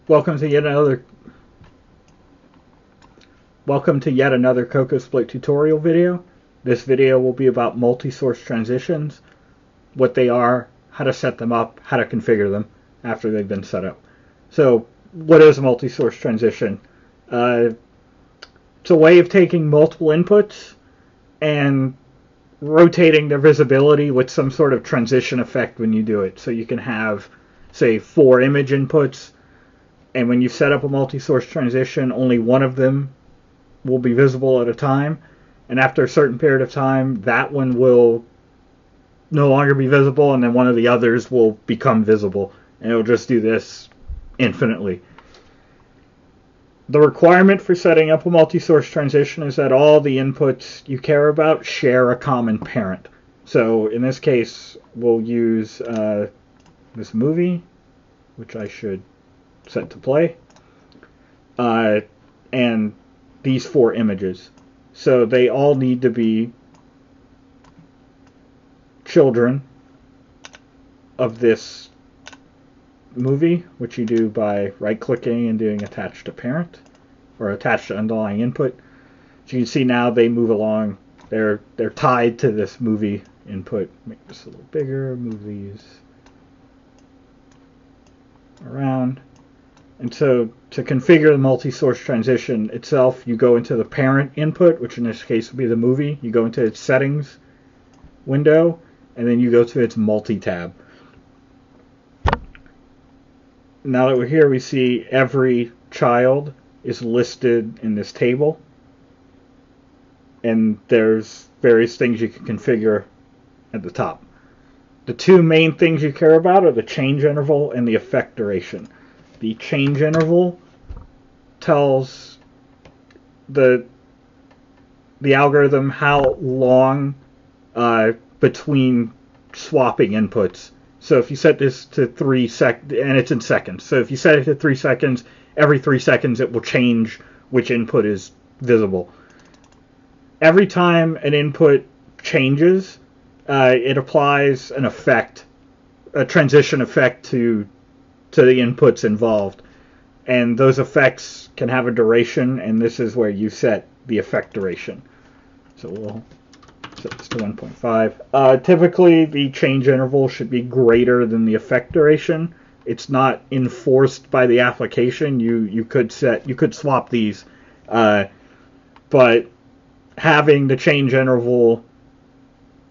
Welcome to yet another CocoaSplit tutorial video. This video will be about multi-source transitions, what they are, how to set them up, how to configure them after they've been set up. So, what is a multi-source transition? It's a way of taking multiple inputs and rotating their visibility with some sort of transition effect when you do it. So you can have, say, 4 image inputs, and when you set up a multi-source transition, only one of them will be visible at a time, and after a certain period of time, that one will no longer be visible, and then one of the others will become visible, and it'll just do this infinitely. The requirement for setting up a multi-source transition is that all the inputs you care about share a common parent. So in this case, we'll use this movie, which I should set to play, and these 4 images. So they all need to be children of this movie, which you do by right-clicking and doing attach to parent, or attach to underlying input. So you can see now they move along. They're tied to this movie input. Make this a little bigger. Move these around. And so to configure the multi-source transition itself, you go into the parent input, which in this case would be the movie. You go into its settings window, and then you go to its multi-tab. Now that we're here, we see every child is listed in this table, and there's various things you can configure at the top. The 2 main things you care about are the change interval and the effect duration. The change interval tells the algorithm how long between swapping inputs. So if you set this to 3 seconds, and it's in seconds, so if you set it to 3 seconds, every 3 seconds it will change which input is visible. Every time an input changes, it applies an effect, a transition effect to the inputs involved. And those effects can have a duration, and this is where you set the effect duration. So we'll set this to 1.5. Typically, the change interval should be greater than the effect duration. It's not enforced by the application. You could swap these, but having the change interval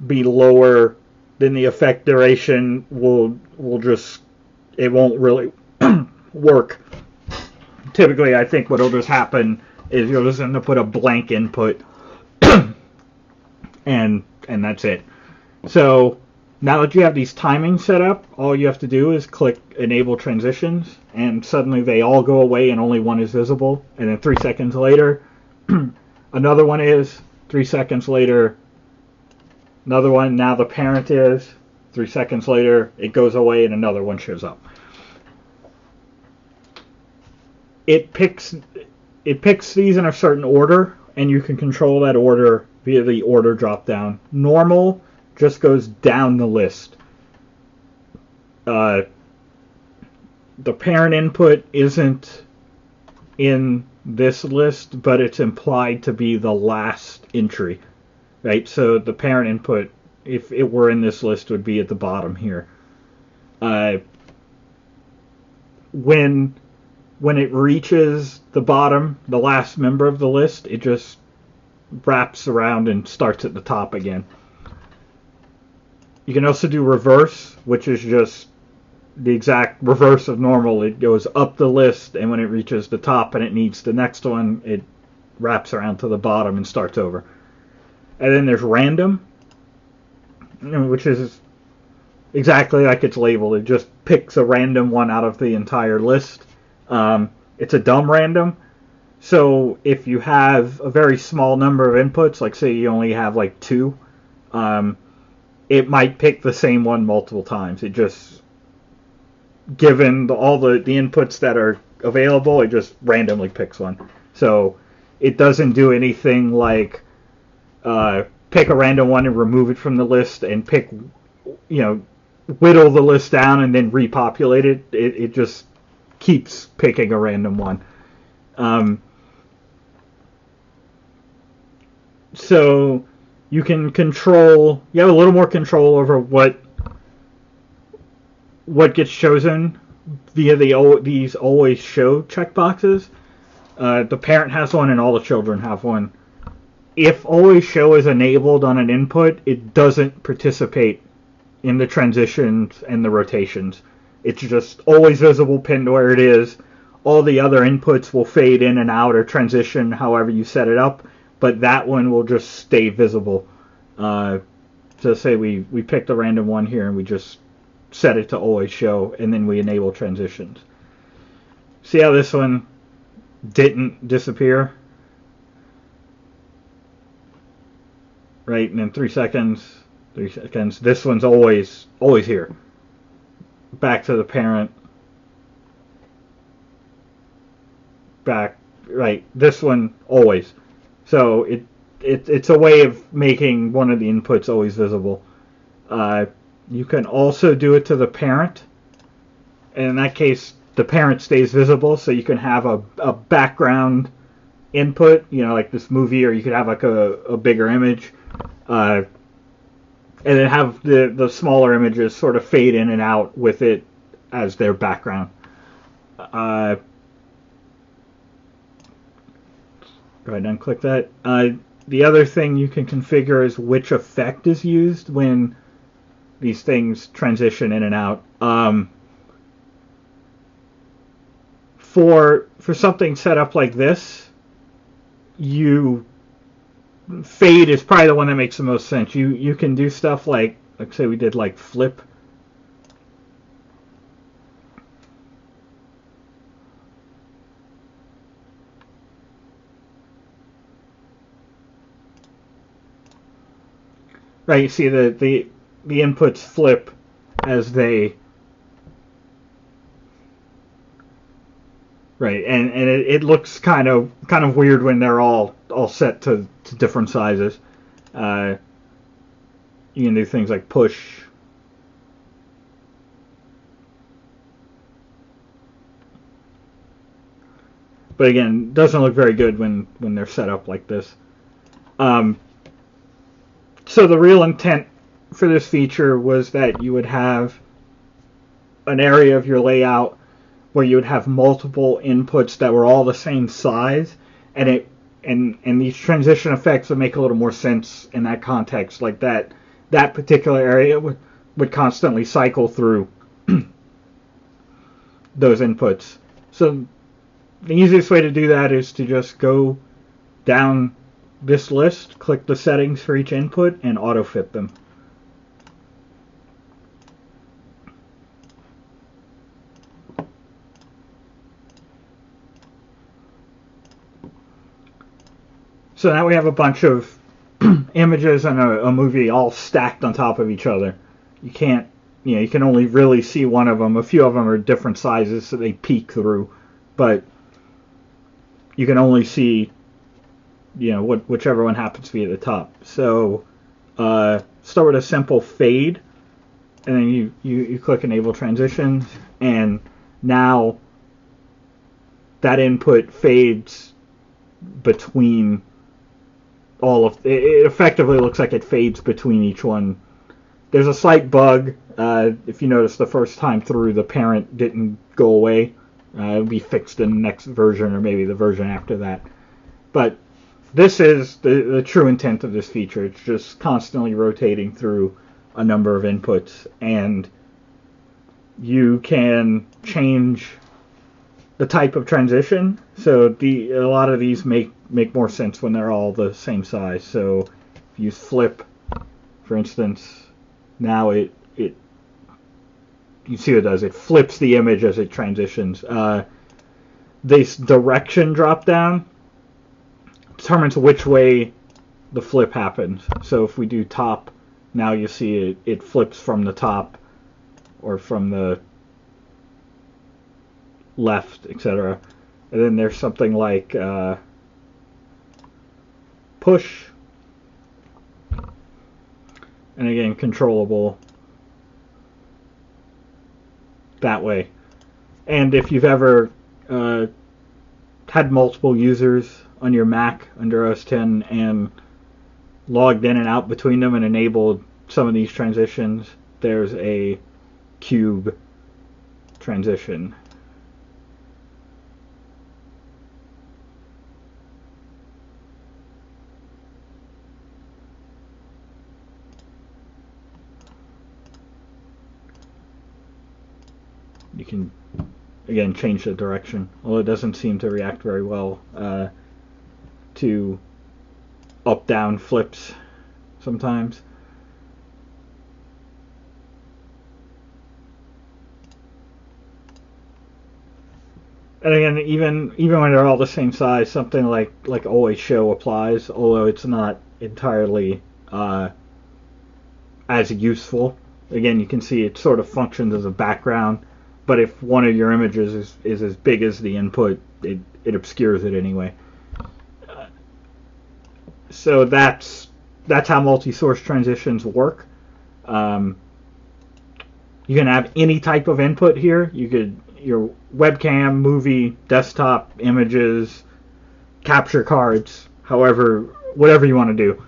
be lower than the effect duration will just, it won't really work. Typically, I think what will just happen is you'll just end up with a blank input, and that's it. So now that you have these timings set up, all you have to do is click Enable Transitions, and suddenly they all go away and only one is visible. And then 3 seconds later, another one is. 3 seconds later, another one. Now the parent is. 3 seconds later, it goes away and another one shows up. It picks these in a certain order, and you can control that order via the order drop down. Normal just goes down the list. The parent input isn't in this list, but it's implied to be the last entry, right? So the parent input, if it were in this list, would be at the bottom here. When it reaches the bottom, the last member of the list, it just wraps around and starts at the top again. You can also do reverse, which is just the exact reverse of normal. It goes up the list, and when it reaches the top and it needs the next one, it wraps around to the bottom and starts over. And then there's random, which is exactly like it's labeled. It just picks a random one out of the entire list. It's a dumb random. So if you have a very small number of inputs, like say you only have like 2, it might pick the same one multiple times. It just, given all the inputs that are available, it just randomly picks one. So it doesn't do anything like pick a random one and remove it from the list and pick, whittle the list down and then repopulate it. It just keeps picking a random one. So you can control. You have a little more control over what gets chosen via these always show checkboxes. The parent has one, and all the children have one. If always show is enabled on an input, it doesn't participate in the transitions and the rotations. It's just always visible, pinned where it is. All the other inputs will fade in and out or transition however you set it up, but that one will just stay visible. So say we picked a random one here and we just set it to always show, and then we enable transitions. See how this one didn't disappear? Right, and then 3 seconds, this one's always here. Back to the parent. Back, right, this one always. So it's a way of making one of the inputs always visible. You can also do it to the parent. And in that case, the parent stays visible, so you can have a background input, like this movie, or you could have like a bigger image. And then have the smaller images sort of fade in and out with it as their background. Go ahead and unclick that. The other thing you can configure is which effect is used when these things transition in and out. For something set up like this, fade is probably the one that makes the most sense. You can do stuff like say we did like flip. Right, you see the inputs flip as they. Right, and it looks kind of weird when they're all set to different sizes. You can do things like push. But again, it doesn't look very good when they're set up like this. So the real intent for this feature was that you would have an area of your layout where you would have multiple inputs that were all the same size, and these transition effects would make a little more sense in that context. Like that particular area would constantly cycle through those inputs. So the easiest way to do that is to just go down this list, click the settings for each input, and auto fit them. So now we have a bunch of images and a movie all stacked on top of each other. You can only really see one of them. A few of them are different sizes, so they peek through, but you can only see, whichever one happens to be at the top. So start with a simple fade, and then you click Enable Transitions, and now that input fades between all of it. Effectively looks like it fades between each one. There's a slight bug. If you notice, the first time through, the parent didn't go away. It'll be fixed in the next version, or maybe the version after that. But this is the true intent of this feature. It's just constantly rotating through a number of inputs, and you can change the type of transition. So a lot of these make more sense when they're all the same size. So if you use flip, for instance, now you see what it does. It flips the image as it transitions. This direction drop down determines which way the flip happens. So if we do top, now you see it flips from the top or from the left, etc. And then there's something like push, and again controllable that way. And if you've ever had multiple users on your Mac under OS X and logged in and out between them and enabled some of these transitions, there's a cube transition. You can, again, change the direction, although it doesn't seem to react very well to up-down flips sometimes. And again, even when they're all the same size, something like always show applies, although it's not entirely as useful. Again, you can see it sort of functions as a background, but if one of your images is as big as the input, it obscures it anyway. So that's how multi-source transitions work. You can have any type of input here. You could your webcam, movie, desktop, images, capture cards, whatever you want to do.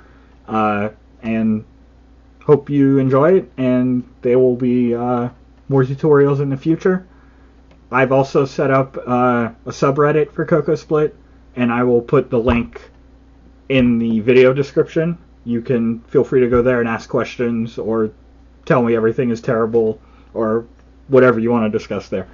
And hope you enjoy it, and there will be more tutorials in the future. I've also set up a subreddit for CocoaSplit, and I will put the link in the video description. You can feel free to go there and ask questions or tell me everything is terrible or whatever you want to discuss there.